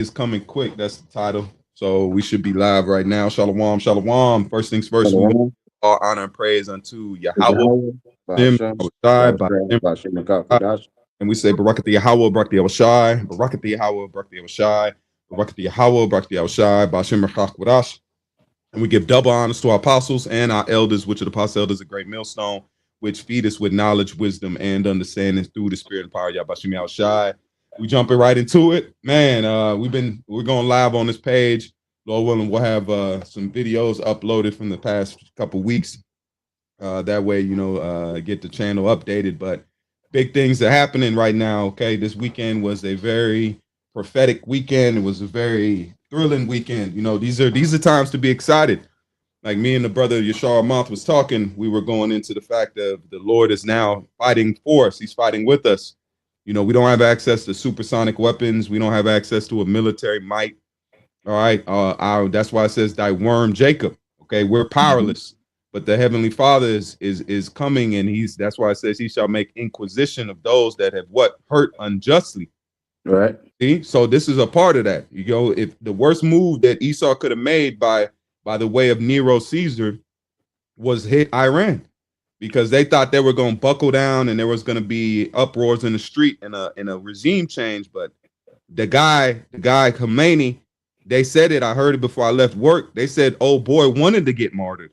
Is coming quick. That's the title. So we should be live right now. Shalom, shalom. First things first, we want Shalom. all honor and praise unto Yahweh, Yahweh, Him, Ba'ashem, Shai, Ba'ashem, Ba'ashem, Makafadash. and we say Barakat Yahweh, Barakat Shai, Barakat Yahweh, Barakat Shai, Barakat Yahweh, Barakat Shai, Ba'ashem Wadash. And we give double honors to our apostles and our elders, which are the apostle elders, a great millstone, which feed us with knowledge, wisdom, and understanding through the spirit and power of Yahweh Shai. We jumping right into it, man. We're going live on this page. Lord willing, we'll have some videos uploaded from the past couple weeks. That way, get the channel updated. But big things are happening right now. Okay, this weekend was a very prophetic weekend. It was a very thrilling weekend. These are times to be excited. Like me and the brother Yashar Month was talking, we were going into the fact that the Lord is now fighting for us. He's fighting with us. We don't have access to supersonic weapons. We don't have access to a military might. All right. That's why it says thy worm Jacob. Okay, we're powerless. But the heavenly Father is coming, and that's why it says he shall make inquisition of those that have hurt unjustly. Right. See, so this is a part of that. If the worst move that Esau could have made by the way of Nero Caesar was hit Iran, because they thought they were going to buckle down and there was going to be uproars in the street and a regime change. But the guy Khomeini, they said it. I heard it before I left work. They said, "Oh boy, wanted to get martyred."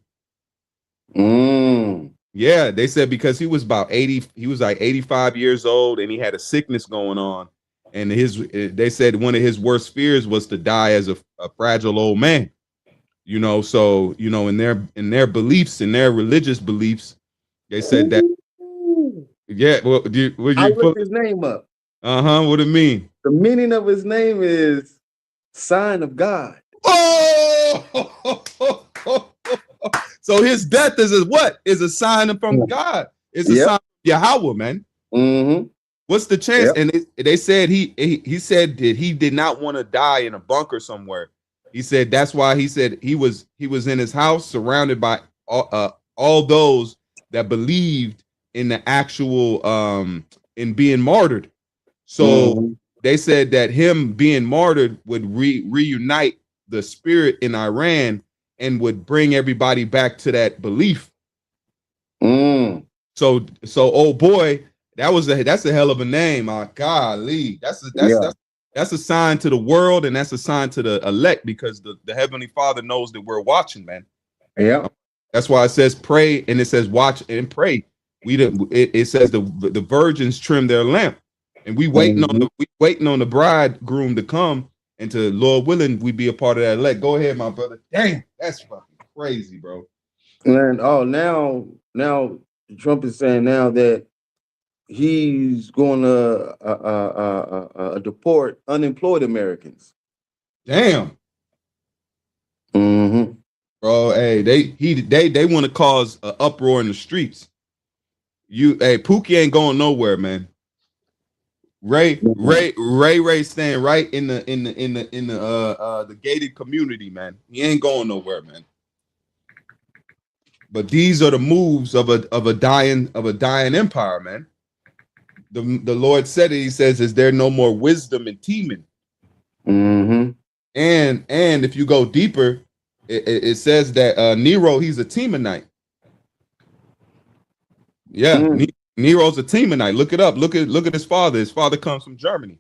Yeah, they said because he was about 80. He was like 85 years old, and he had a sickness going on. And they said one of his worst fears was to die as a fragile old man. So in their beliefs, in their religious beliefs, they said that. Yeah, well, I looked his name up. What it mean? The meaning of his name is sign of God. Oh, so his death is what? Is a sign from God. It's a sign of Yahweh, man. What's the chance? And they said he said that he did not want to die in a bunker somewhere. He said that's why he said he was in his house surrounded by all those that believed in the actual in being martyred. So they said that him being martyred would reunite the spirit in Iran and would bring everybody back to that belief. So oh boy, that's a hell of a name. My golly, that's a sign to the world, and that's a sign to the elect, because the Heavenly Father knows that we're watching, man. Yeah, that's why it says pray, and it says watch and pray. It says the virgins trim their lamp, and we waiting on the bridegroom to come, and to Lord willing, we be a part of that elect. Go ahead, my brother. Damn, that's fucking crazy, bro. And now Trump is saying now that he's going to deport unemployed Americans. Damn. Bro, hey, they want to cause an uproar in the streets. Pookie ain't going nowhere, man. Ray staying right in the gated community, man. He ain't going nowhere, man. But these are the moves of a dying empire, man. The Lord said it. He says, "Is there no more wisdom in teaming?" And if you go deeper, it says that Nero, he's a Temanite. Yeah, Nero's a Temanite. Look it up. Look at his father. His father comes from Germany.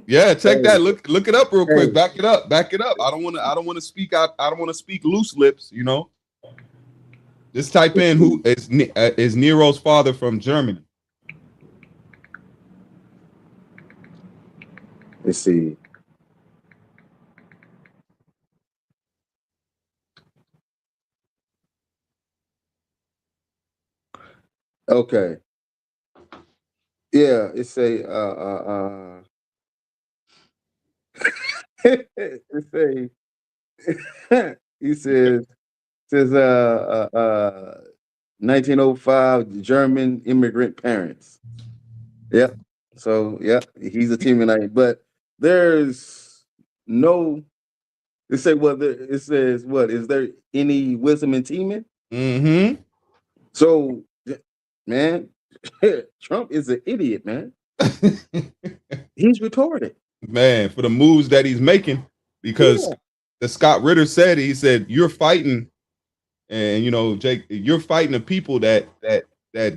Yeah, check that. Look it up real quick. Back it up. I don't want to speak out. I don't want to speak loose lips. Just type in who is Nero's father from Germany. Let's see. Okay. Yeah, it's a it's a he says 1905 German immigrant parents. Yeah. So he's a Temanite, but there's no. It says what? Is there any wisdom in teaming? So, man, Trump is an idiot, man. He's retarded. Man, for the moves that he's making, because Yeah. the Scott Ritter said, he said, you're fighting, and you know, Jake, you're fighting the people that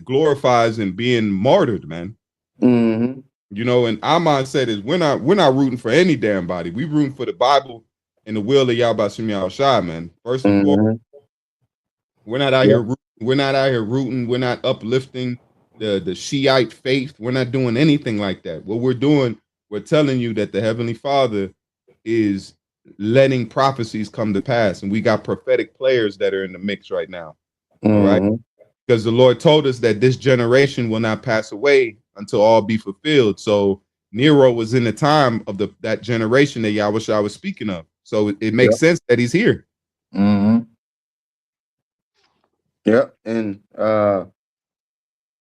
glorifies and being martyred, man. Mm-hmm. You know, and our mindset is we're not rooting for any damn body. We rooting for the Bible and the will of Yahweh Shem Shai, man. First and foremost, Mm-hmm. we're not out Yeah. here we're not out here rooting, we're not uplifting the Shiite faith. We're not doing anything like that. What we're doing, we're telling you that the Heavenly Father is letting prophecies come to pass. And we got prophetic players that are in the mix right now. All right. Mm-hmm. Because the Lord told us that this generation will not pass away until all be fulfilled. So Nero was in the time of that generation that Yahweh was speaking of. So it Yeah. makes sense that he's here. Mm-hmm. Yeah. And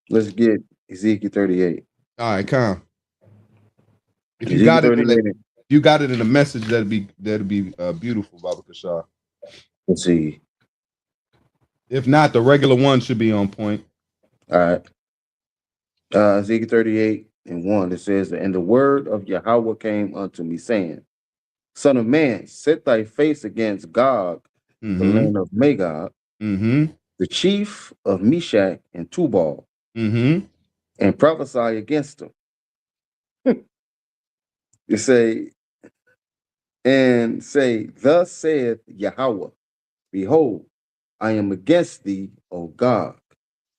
let's get Ezekiel 38. All right, come. If you Ezekiel got it in the 38. you got it in a message, that'd be beautiful, Baba Kashar. Let's see. If not, the regular one should be on point. All right. Ezekiel 38 and 1, it says, and the word of Yahweh came unto me, saying, Son of man, set thy face against Gog, the Mm-hmm. land of Magog, Mm-hmm. the chief of Meshach and Tubal, Mm-hmm. and prophesy against them. You say, and say, Thus saith Yahweh, behold, I am against thee, O Gog,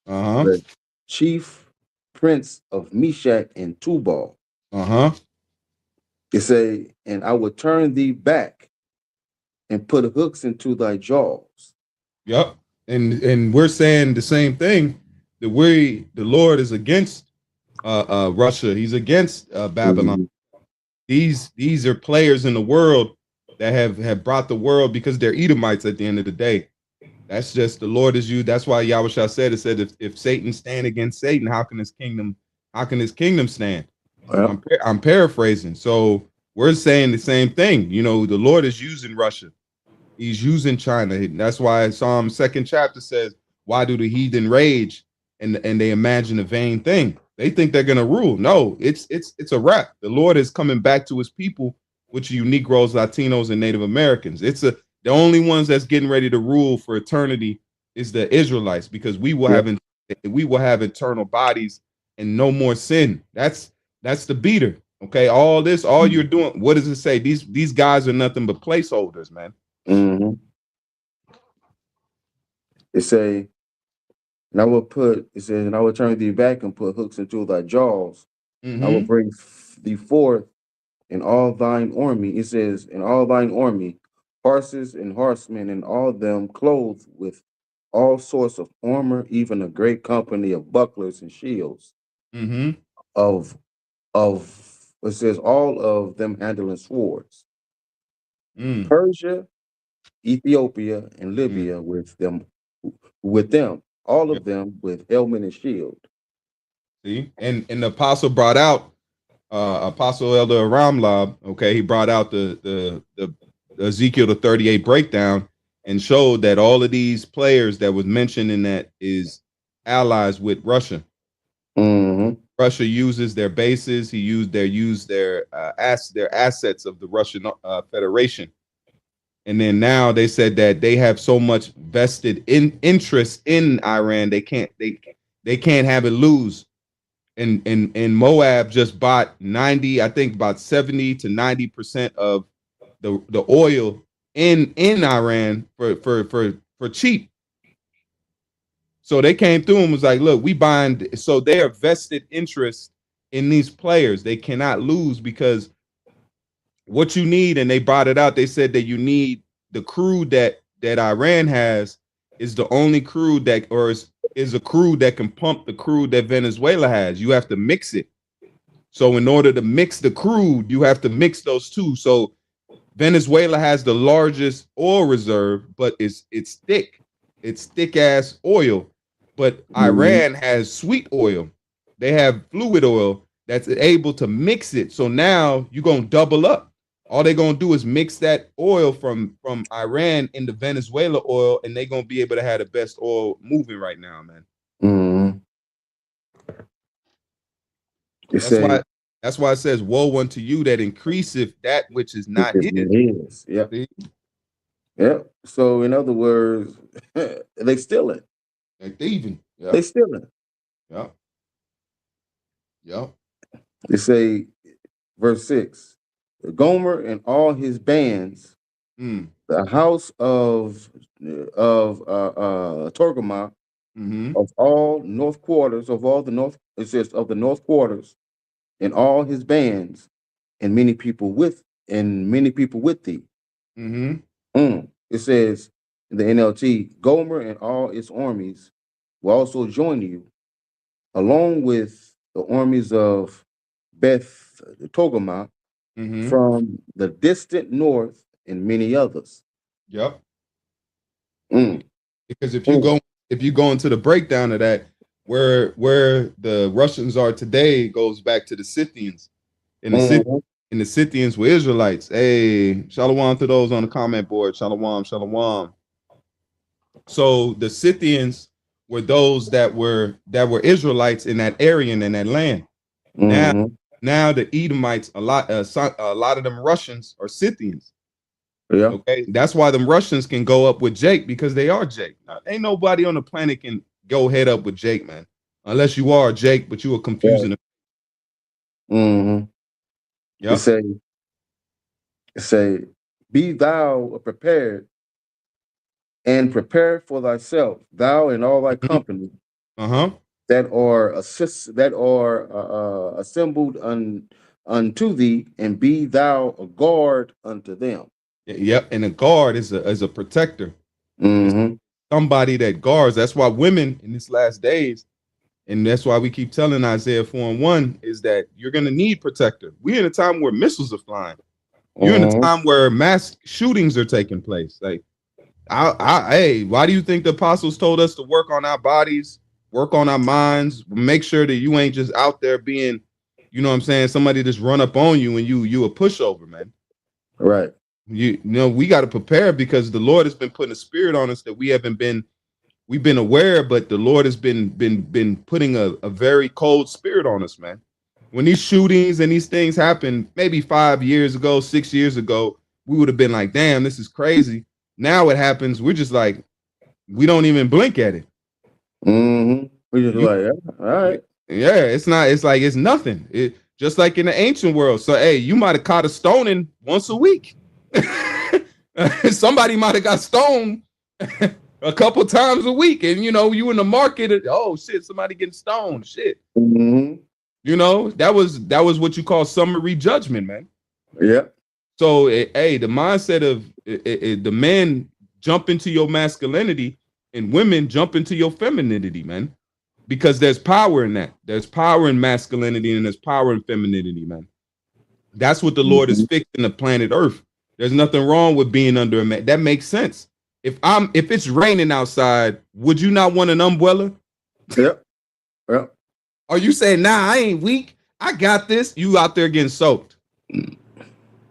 Uh-huh. the chief prince of Meshach and Tubal. Uh-huh. It say, and I will turn thee back and put hooks into thy jaws. Yep. And we're saying the same thing, that the Lord is against Russia. He's against Babylon. Mhm. These are players in the world that have brought the world, because they're Edomites at the end of the day. That's just the Lord is you. That's why Yahweh said, if Satan stand against Satan, how can his kingdom stand? Well, I'm paraphrasing. So we're saying the same thing. You know, the Lord is using Russia. He's using China. That's why Psalm 2nd chapter says, why do the heathen rage and they imagine a vain thing? They think they're gonna rule. No, it's a wrap. The Lord is coming back to his people, which are you Negroes, Latinos, and Native Americans. The only ones that's getting ready to rule for eternity is the Israelites, because yeah. we will have eternal bodies and no more sin. That's the beater. Okay, all you're doing. What does it say? These guys are nothing but placeholders, man. Mm-hmm. It say, and I will put, it says, and I will turn thee back and put hooks into thy jaws. I will Mm-hmm. bring thee forth in all thine army. It says, in all thine army, horses and horsemen, and all them clothed with all sorts of armor, even a great company of bucklers and shields, Mm-hmm. of it says all of them handling swords. Mm. Persia, Ethiopia, and Mm. Libya with them, all Yep. of them with helmet and shield. See, and the apostle brought out Apostle Elder Ramlab. Okay, he brought out the Ezekiel the 38 breakdown and showed that all of these players that was mentioned in that is allies with Russia. Mm-hmm. Russia uses their bases. He used their assets of the Russian Federation. And then now they said that they have so much vested interest in Iran, they can't have it lose. And Moab just bought 90, I think about 70 to 90% of the oil in Iran for cheap. So they came through and was like, look, we buying. So they are vested interest in these players. They cannot lose, because what you need, and they brought it out. They said that you need the crew that Iran has is the only crew that, or is a crew that can pump the crew that Venezuela has. You have to mix it. So in order to mix the crude, you have to mix those two. So Venezuela has the largest oil reserve, but it's thick. It's thick ass oil. But Mm-hmm. Iran has sweet oil. They have fluid oil that's able to mix it. So now you're gonna double up. All they're gonna do is mix that oil from Iran into Venezuela oil, and they're gonna be able to have the best oil moving right now, man. Mm-hmm. It That's say why that's why it says, woe unto you that increaseth that which is it not is his. his. Yep. See? Yep. So in other words, they stealing. Like thieving. They Yep. stealing. Yep. Yep. They say verse 6. Gomer and all his bands, Mm. the house of Torgama, Mm-hmm. of all north quarters, of all the north, it says of the north quarters, and all his bands, and many people with thee. Mm-hmm. It says in the NLT, Gomer and all its armies will also join you, along with the armies of Beth Togarmah Mm-hmm. from the distant north and many others. Yep. Mm, Because mm, if you go into the breakdown of that, where the Russians are today goes back to the Scythians. And the Scyth mhm. and the Scythians were Israelites. Hey, shalom to those on the comment board. Shalom, shalom. So the Scythians were those that were Israelites in that area and in that land. Now, Mhm. now the Edomites, a lot of them Russians are Scythians. Yeah. Okay, that's why them Russians can go up with Jake because they are Jake. Now, ain't nobody on the planet can go head up with Jake, man, unless you are Jake, but you are Right. confusing. Mm-hmm. It Yep. say, it say, be thou prepared and prepare for thyself, thou and all thy Mm-hmm. company Uh-huh. that are assembled unto thee, and be thou a guard unto them. Yep. And a guard is a protector. It's Mm-hmm. somebody that guards. That's why women in these last days, and that's why we keep telling Isaiah 4:1 is that you're gonna need protector. We're in a time where missiles are flying. You're in a Mm-hmm. time where mass shootings are taking place. Like, hey, why do you think the apostles told us to work on our bodies, work on our minds, make sure that you ain't just out there being, you know what I'm saying, somebody just run up on you and you a pushover, man. Right. You know, we got to prepare because the Lord has been putting a spirit on us that we've been aware, but the Lord has been putting a very cold spirit on us, man. When these shootings and these things happened, maybe 5 years ago, 6 years ago, we would have been like, damn, this is crazy. Now it happens, we're just like, we don't even blink at it. Mm-hmm. We just You, like, yeah, all right. yeah, it's not, it's like it's nothing. It just like in the ancient world. So hey, you might have caught a stoning once a week. Somebody might have got stoned a couple times a week, and you know, you in the market, oh shit, somebody getting stoned. Shit. Mm-hmm. You know, that was what you call summary judgment, man. Yeah. So hey, the mindset of the men jump into your masculinity and women jump into your femininity, man. Because there's power in that. There's power in masculinity and there's power in femininity, man. That's what the Lord is Mm-hmm. fixing the planet Earth. There's nothing wrong with being under a man. That makes sense. If it's raining outside, would you not want an umbrella? Yep. Yep. Are you saying, nah, I ain't weak? I got this. You out there getting soaked.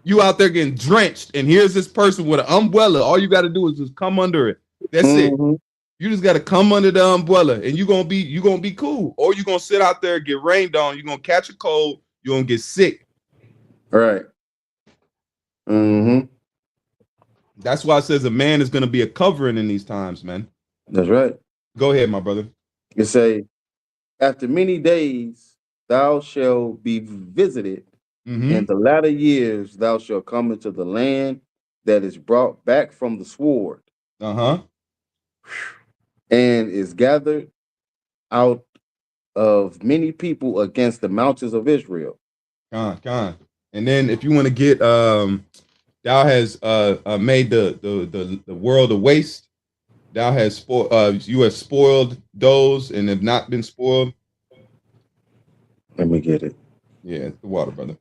You out there getting drenched. And here's this person with an umbrella. All you got to do is just come under it. That's it. Mm-hmm. You just got to come under the umbrella and you're gonna be cool. Or you're gonna sit out there and get rained on. You're gonna catch a cold, you're gonna get sick. All right. Mm-hmm. That's why it says a man is gonna be a covering in these times, man. That's right. Go ahead, my brother. It say, after many days thou shalt be visited, in Mm-hmm. the latter years thou shalt come into the land that is brought back from the sword, Uh-huh. and is gathered out of many people against the mountains of Israel. Con. And then if you want to get thou has made the world a waste. Thou has you have spoiled those and have not been spoiled. Let me get it. Yeah, the water, brother.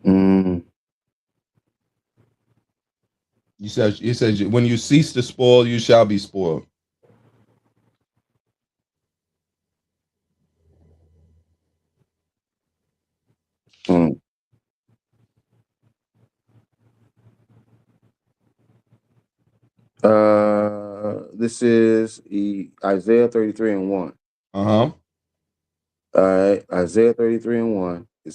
Mm, It says when you cease to spoil, you shall be spoiled. mm. This is Isaiah 33:1. Uh-huh. All right, Isaiah 33:1. It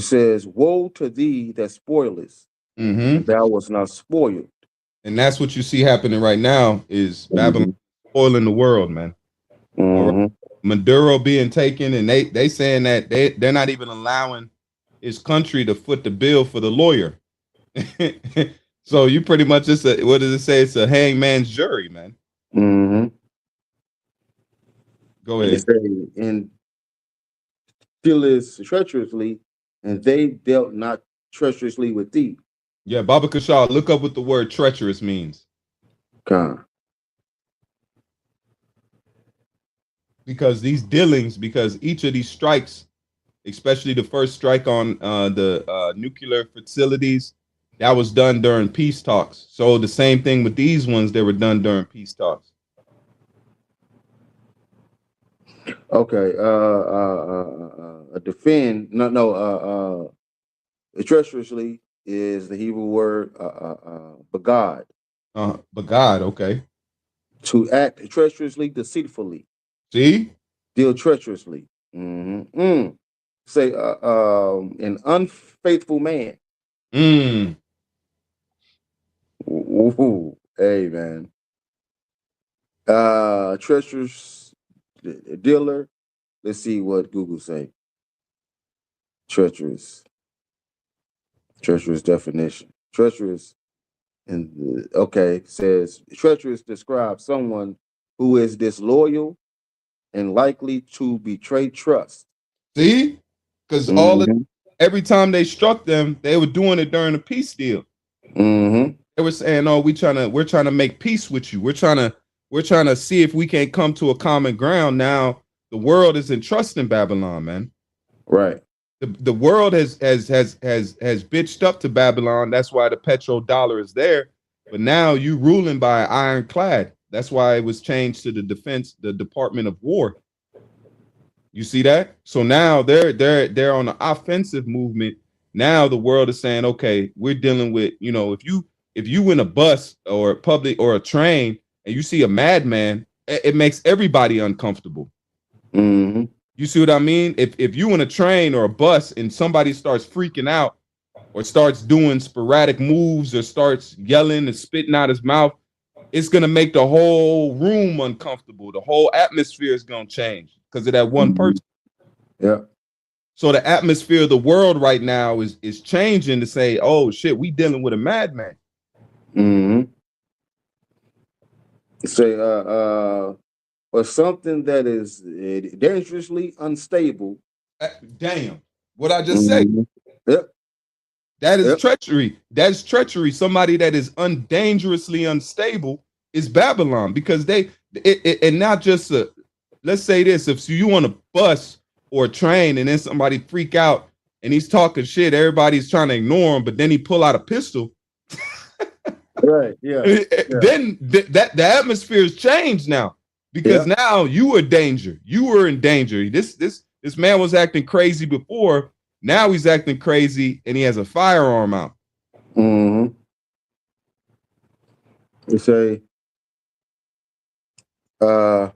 says, "Woe to thee that spoilest, Mm-hmm. and thou was not spoiled." And that's what you see happening right now is Babylon Mm-hmm. spoiling the world, man. All right. Mm-hmm. Maduro being taken, and they saying that they're not even allowing his country to foot the bill for the lawyer. So you pretty much just what does it say? It's a hangman's jury, man. Mm-hmm. Go And it ahead. say, "And dealest treacherously, and they dealt not treacherously with thee." Yeah, Baba Kashaw, look up what the word treacherous means. Con. Because these dealings, because each of these strikes, especially the first strike on the nuclear facilities, that was done during peace talks. So the same thing with these ones, they were done during peace talks. Okay. Defend. Treacherously is the Hebrew word bagad. But God, okay. To act treacherously, deceitfully, See? deal treacherously. Mm-hmm. Say an unfaithful man. Mm. Ooh, hey man. Treacherous dealer. Let's see what Google say. Treacherous. Treacherous definition. Treacherous. And okay, says treacherous describes someone who is disloyal and likely to betray trust. See? Because Mm-hmm. every time they struck them, they were doing it during a peace deal. Mm-hmm. They were saying, "Oh, we're trying to make peace with you. We're trying to see if we can come to a common ground." Now the world isn't trusting Babylon, man. Right. The world has bitched up to Babylon. That's why the petrodollar is there. But now you ruling by ironclad. That's why it was changed to the Department of War. You see that? So now they're on the offensive movement. Now the world is saying, okay, we're dealing with, if you in a bus or a public or a train and you see a madman, it makes everybody uncomfortable. Mm-hmm. You see what I mean? If you in a train or a bus and somebody starts freaking out or starts doing sporadic moves or starts yelling and spitting out his mouth, it's gonna make the whole room uncomfortable. The whole atmosphere is gonna change because of that one Mm-hmm. person. Yeah. So the atmosphere of the world right now is changing to say, oh shit, we dealing with a madman. Mm-hmm. Say or something that is dangerously unstable. Damn, what I just said. Mm-hmm. Yep. That is Yep. treachery. That's treachery. Somebody that is dangerously unstable is Babylon because and not just let's say this: if you on a bus or a train and then somebody freak out and he's talking shit, everybody's trying to ignore him, but then he pull out a pistol. Right. Yeah. Yeah. Then that the atmosphere has changed now because Yep. now you were danger. You were in danger. This man was acting crazy before. Now he's acting crazy and he has a firearm out. Mm-hmm. You say uh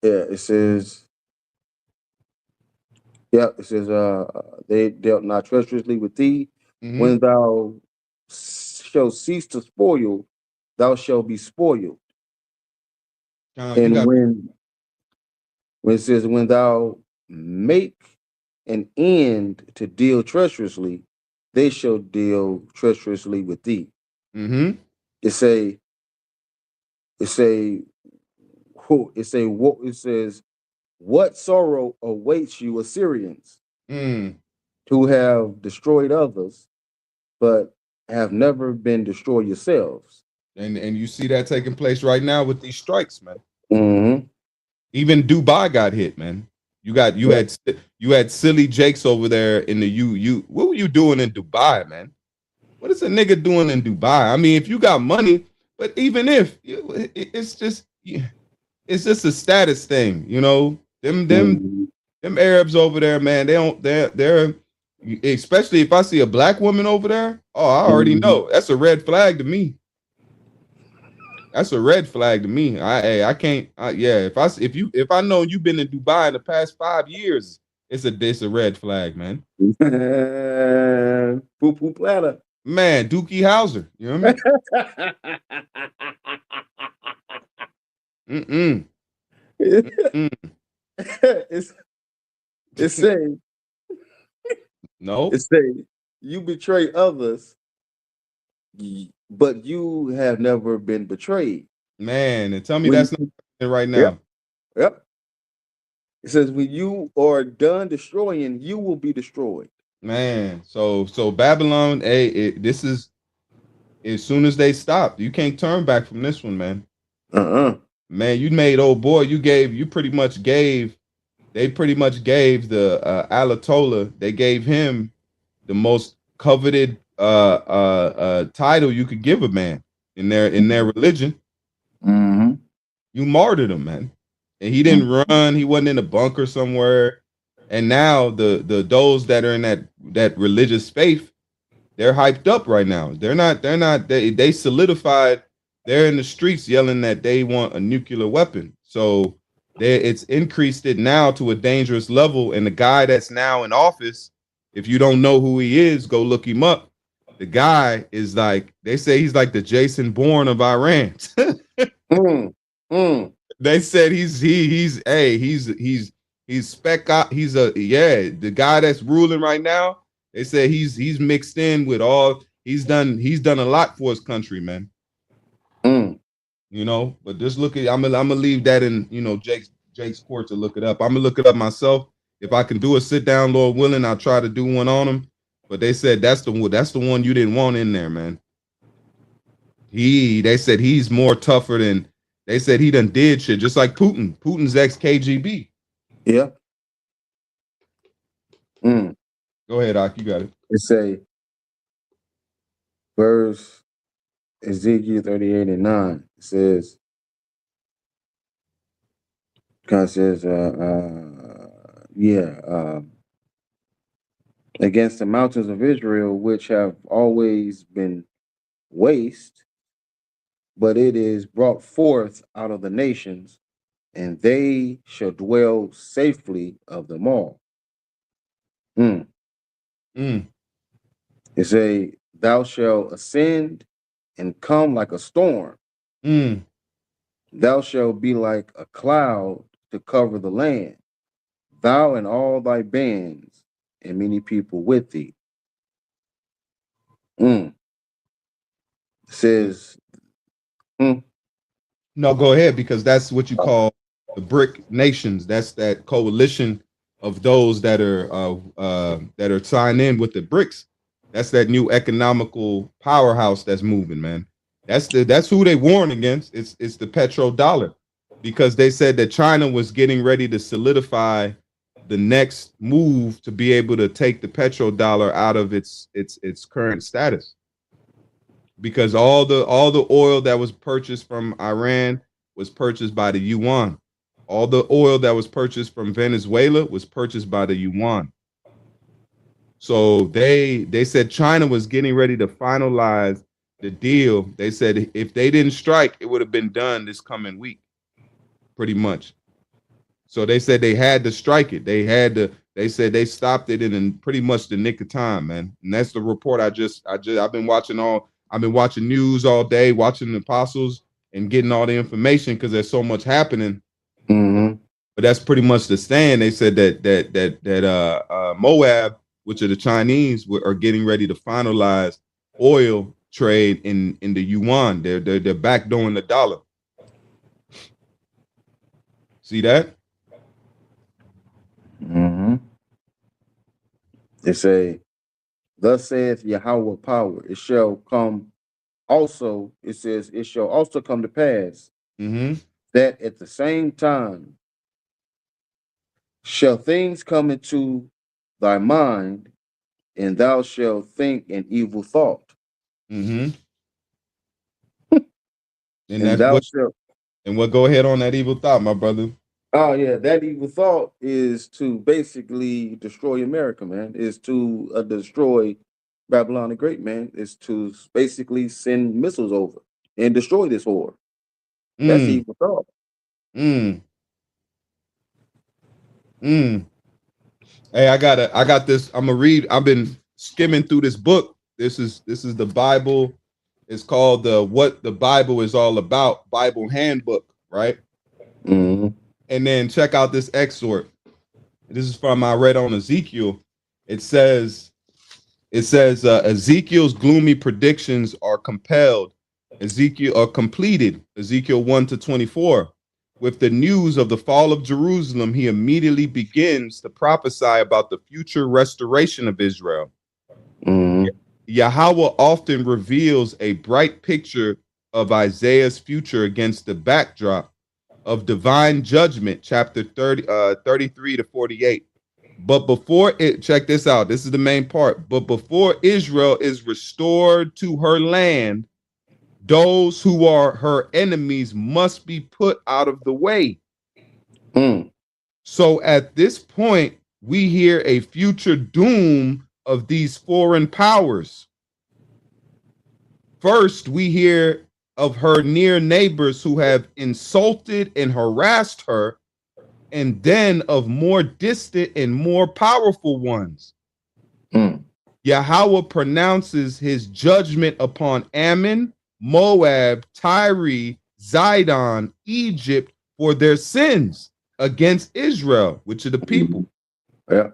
yeah, it says it says they dealt not treacherously with thee. Mm-hmm. When thou shalt cease to spoil, thou shalt be spoiled. You And got when it says when thou make an end to deal treacherously, they shall deal treacherously with thee. mm-hmm. It say it say who it say what it says what sorrow awaits you, Assyrians, Mm. who have destroyed others, but have never been destroyed yourselves. And you see that taking place right now with these strikes, man. Mm-hmm. Even Dubai got hit, man. Right. You had silly Jakes over there in the you. What were you doing in Dubai, man? What is a nigga doing in Dubai? I mean, if you got money, but even if it's just a status thing, you know. Them Mm-hmm. them Arabs over there, man. They don't. They're Especially if I see a black woman over there. Oh, I already know that's a red flag to me. That's a red flag to me. I can't. Yeah, if I know you've been in Dubai in the past 5 years, it's a red flag, man. Poo poo platter. Man, Dookie Howser. You know what I mean? Mm-mm. it's saying No, it's saying you betray others, but you have never been betrayed. man, and tell me When that's not happening right yep, now, yep. It says when you are done destroying, you will be destroyed. man. So Babylon, hey, this is as soon as they stop, you can't turn back from this one, man. Uh-uh. Man, you made old boy. You pretty much gave. They pretty much gave the Alatola. They gave him the most coveted title you could give a man in their religion. Mm-hmm. You martyred him, man. And he didn't run. He wasn't in a bunker somewhere. And now the those that are in that religious faith, they're hyped up right now. They solidified. They're in the streets yelling that they want a nuclear weapon. So it's increased it now to a dangerous level. And the guy that's now in office, if you don't know who he is, go look him up. The guy is like, they say he's like the Jason Bourne of Iran. Mm. Mm. They said he's spec out. He's a yeah, the guy that's ruling right now. They said he's mixed in with all he's done a lot for his country, man. Mm. You know, but just look at I'm gonna leave that in, Jake's court to look it up. I'm gonna look it up myself. If I can do a sit down, Lord willing, I'll try to do one on him. But they said that's the one you didn't want in there, man. They said he's more tougher than they said he done did shit, just like Putin. Putin's ex KGB. Yeah. Mm. Go ahead, Ak, you got it. It say verse Ezekiel 38 and 9. It says, God says, against the mountains of Israel, which have always been waste, but it is brought forth out of the nations, and they shall dwell safely of them all. Mm. Mm, It say, thou shalt ascend and come like a storm. mm. Thou shalt be like a cloud to cover the land, thou and all thy bands, and many people with thee. Mm. Says, mm, No, go ahead, because that's what you call the BRIC nations. That's that coalition of those that are signed in with the BRICS. That's that new economical powerhouse that's moving, man. That's who they warn against. It's the petrodollar, because they said that China was getting ready to solidify the next move to be able to take the petrodollar out of its current status, because all the oil that was purchased from Iran was purchased by the yuan. All the oil that was purchased from Venezuela was purchased by the yuan. So they said China was getting ready to finalize the deal. They said if they didn't strike, it would have been done this coming week, pretty much. So they said they had to strike it. They said they stopped it in pretty much the nick of time, man. And that's the report I've been watching news all day, watching the apostles and getting all the information because there's so much happening. mm-hmm. But that's pretty much the stand. They said that Moab, which are the Chinese, are getting ready to finalize oil trade in the yuan. They're backdooring the dollar. See that? Mm-hmm. They say, thus saith Yahweh power, it shall come also, it says, it shall also come to pass Mm-hmm. that at the same time shall things come into thy mind, and thou shalt think an evil thought, Mm-hmm. And and that's thou what shalt and what go ahead on that evil thought, my brother. Oh yeah, that evil thought is to basically destroy America, man. Is to destroy Babylon the Great, man. Is to basically send missiles over and destroy this horde. That's the Mm, evil thought. mm, mm. Hey, I got this. I'm gonna read. I've been skimming through this book. This is the Bible. It's called the What the Bible is All About Bible Handbook, right? Mm-hmm. And then check out this excerpt. This is from I read on Ezekiel. It says Ezekiel's gloomy predictions are compelled. Ezekiel are completed. Ezekiel 1-24. With the news of the fall of Jerusalem, he immediately begins to prophesy about the future restoration of Israel. Mm-hmm. Yahweh often reveals a bright picture of Isaiah's future against the backdrop of divine judgment, chapter 33-48. But before it, check this out. This is the main part. But before Israel is restored to her land, those who are her enemies must be put out of the way. Mm. So at this point, we hear a future doom of these foreign powers. First, we hear of her near neighbors who have insulted and harassed her, and then of more distant and more powerful ones. Mm. Yahweh pronounces his judgment upon Ammon, Moab, Tyre, Zidon, Egypt for their sins against Israel, which are the people. Yeah.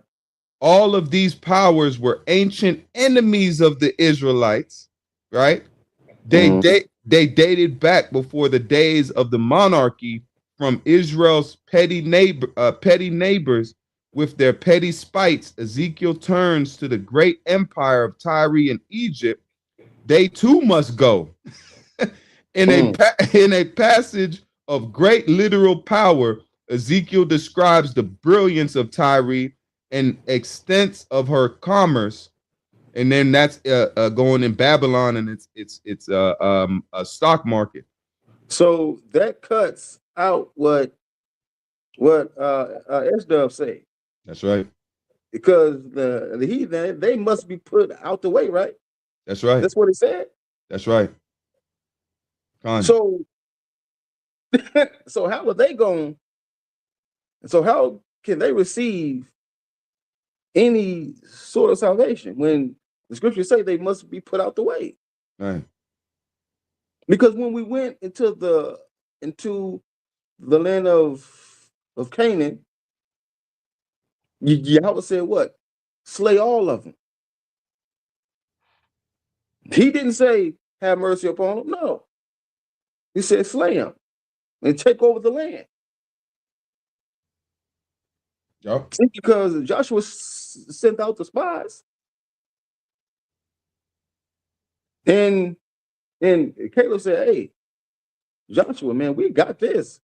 All of these powers were ancient enemies of the Israelites, right? Mm. They dated back before the days of the monarchy from Israel's petty neighbors with their petty spites. Ezekiel turns to the great empire of Tyre and Egypt. They too must go. In a passage of great literal power, Ezekiel describes the brilliance of Tyre and extent of her commerce, and then that's going in Babylon, and it's a stock market. So that cuts out what S-Dub say, That's right. because the heathen, they must be put out the way, right? That's right. That's what he said. That's right. Con. So so how are they going? So how can they receive any sort of salvation when the scriptures say they must be put out the way? Right. Because when we went into the land of Canaan, Yahweh said what? Slay all of them. He didn't say have mercy upon them. No, he said slay them and take over the land. Yep. See, because Joshua sent out the spies, and Caleb said, "Hey, Joshua, man, we got this.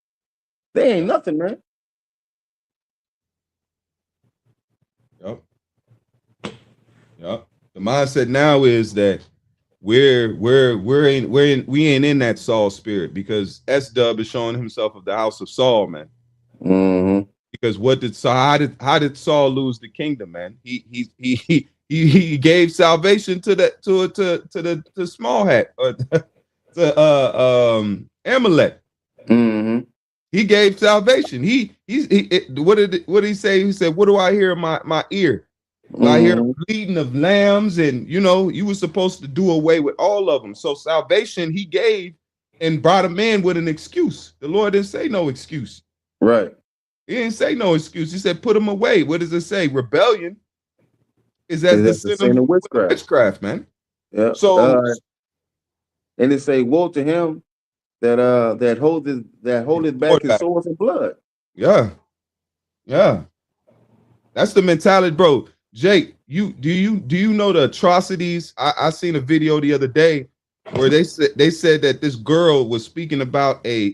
They ain't nothing, man." Yep. Yep. The mindset now is that we ain't in that Saul spirit, because S-Dub is showing himself of the house of Saul, man. Mm-hmm. Because what did Saul? How did Saul lose the kingdom, man? He gave salvation to the small hat, or to Amalek. Mm-hmm. He gave salvation. What did he say? He said, "What do I hear in my ear? Do I hear Mm-hmm. bleating of lambs?" And you were supposed to do away with all of them. So salvation he gave and brought a man with an excuse. The Lord didn't say no excuse. Right. He didn't say no excuse. He said, put them away. What does it say? Rebellion is as Is the that the sin sin of of witchcraft? witchcraft, man. Yeah. So And it say, "Woe to him that holdeth back his source and blood." yeah, yeah. That's the mentality, bro. Jake, do you know the atrocities? I seen a video the other day where they said that this girl was speaking about a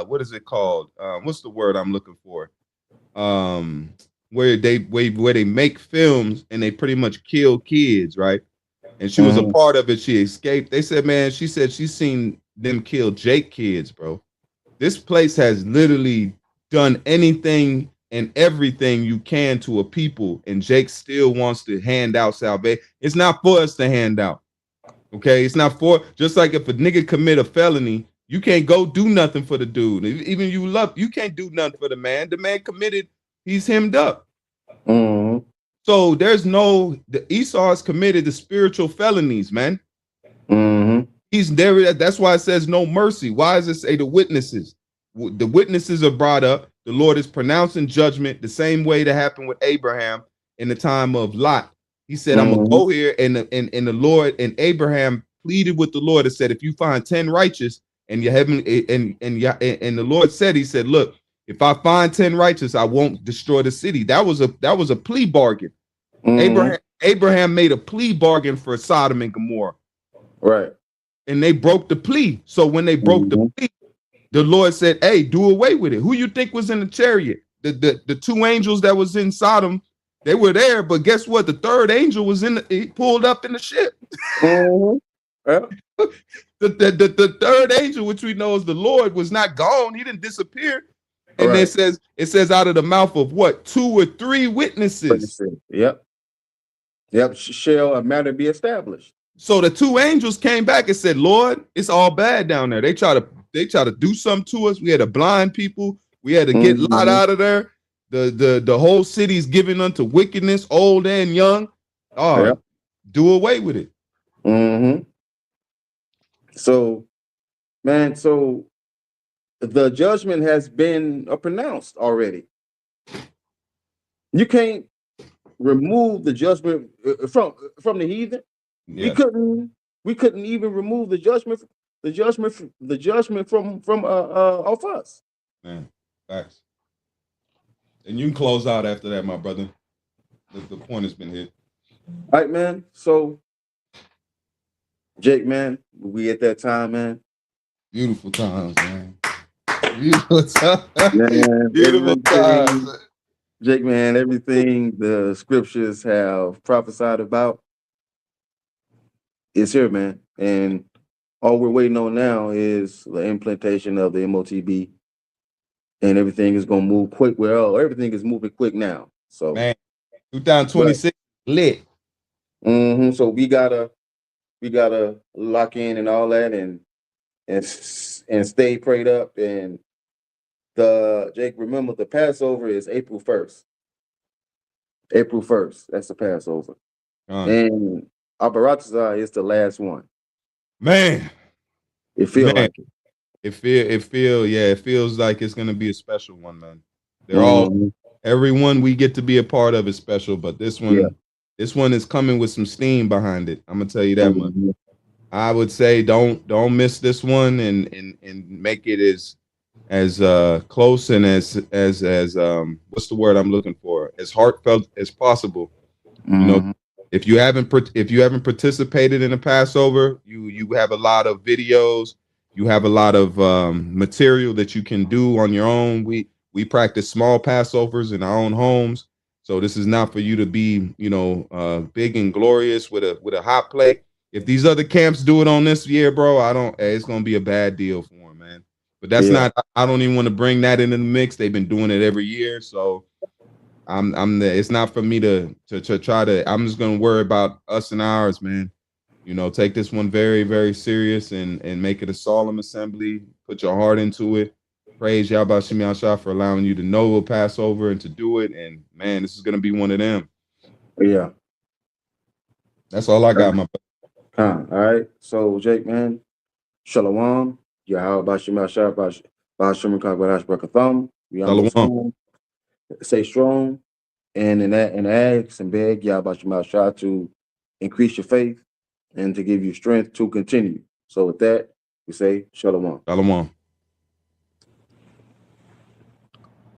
what is it called? What's the word I'm looking for? Where they make films and they pretty much kill kids, right? And she was a Mm-hmm. part of it. She escaped. They said, man, she said she's seen them kill Jake kids, bro. This place has literally done anything and everything you can to a people, and Jake still wants to hand out salvation. It's not for us to hand out. Okay, it's not for, just like if a nigga commit a felony, you can't go do nothing for the dude. Even you can't do nothing for the man. The man committed, he's hemmed up. Mm-hmm. So there's no, the Esau is committed to spiritual felonies, man. Mm-hmm. He's there. That's why it says no mercy. Why does it say the witnesses? The witnesses are brought up. The Lord is pronouncing judgment the same way that happened with Abraham in the time of Lot. He said, I'm gonna go here, and the Lord and Abraham pleaded with the Lord and said, if you find 10 righteous, and you haven't, and the Lord said, he said, look, if I find 10 righteous, I won't destroy the city. That was a plea bargain. Abraham made a plea bargain for Sodom and Gomorrah. Right. And they broke the plea. So when they broke the plea, the Lord said, hey, do away with it. Who you think was in the chariot? The two angels that was in Sodom, they were there, but guess what? The third angel was he pulled up in the ship. Yeah. The third angel, which we know is the Lord, was not gone. He didn't disappear. And right. it says out of the mouth of what? 2 or 3 witnesses. Yep. Shall a matter be established? So the 2 angels came back and said, Lord, it's all bad down there. They try to do something to us. We had to blind people. We had to get Lot out of there. The whole city's given unto wickedness, old and young. Oh, do away with it. So, man, so the judgment has been pronounced already. You can't remove the judgment from the heathen. Yes. We couldn't even remove the judgment from off us. Man, facts. And you can close out after that, my brother. The point has been hit. All right, man. So, Jake, man, we at that time, man. Beautiful times, man. Beautiful times. Man, beautiful times. Jake, man, everything the scriptures have prophesied about is here, man. And all we're waiting on now is the implementation of the MOTB. And everything is going to move quick. Well, everything is moving quick now. So, man, 2026 lit. So we gotta lock in and all that, and stay prayed up. And Jake, remember the Passover is April 1st. April 1st. That's the Passover. And Abaratazah is the last one. Man, it feels like it. It feels like it's gonna be a special one, man. They're all, everyone we get to be a part of is special, but this one, this one is coming with some steam behind it. I'm gonna tell you that much. I would say don't miss this one, and make it as close and as what's the word I'm looking for? As heartfelt as possible. You know, if you haven't participated in a Passover, you have a lot of videos. You have a lot of material that you can do on your own. We practice small Passovers in our own homes, so this is not for you to be, big and glorious with a hot plate. If these other camps do it on this year, bro, it's gonna be a bad deal for them, man. But that's not. I don't even want to bring that into the mix. They've been doing it every year, so it's not for me to try to. I'm just gonna worry about us and ours, man. Take this one very, very serious and make it a solemn assembly. Put your heart into it. Praise Yahweh Shem Yahshua for allowing you to know a Passover and to do it. And man, this is gonna be one of them. Yeah. That's all I got, my brother. All right. So Jake, man, Shalom. Yahweh Shem Yahshua, Ba'ashem Kagwadash Brakatham. Shalom. Stay strong. And ask and beg Yahweh Shem Yahshua to increase your faith and to give you strength to continue. So with that, we say Shalom. Shalom.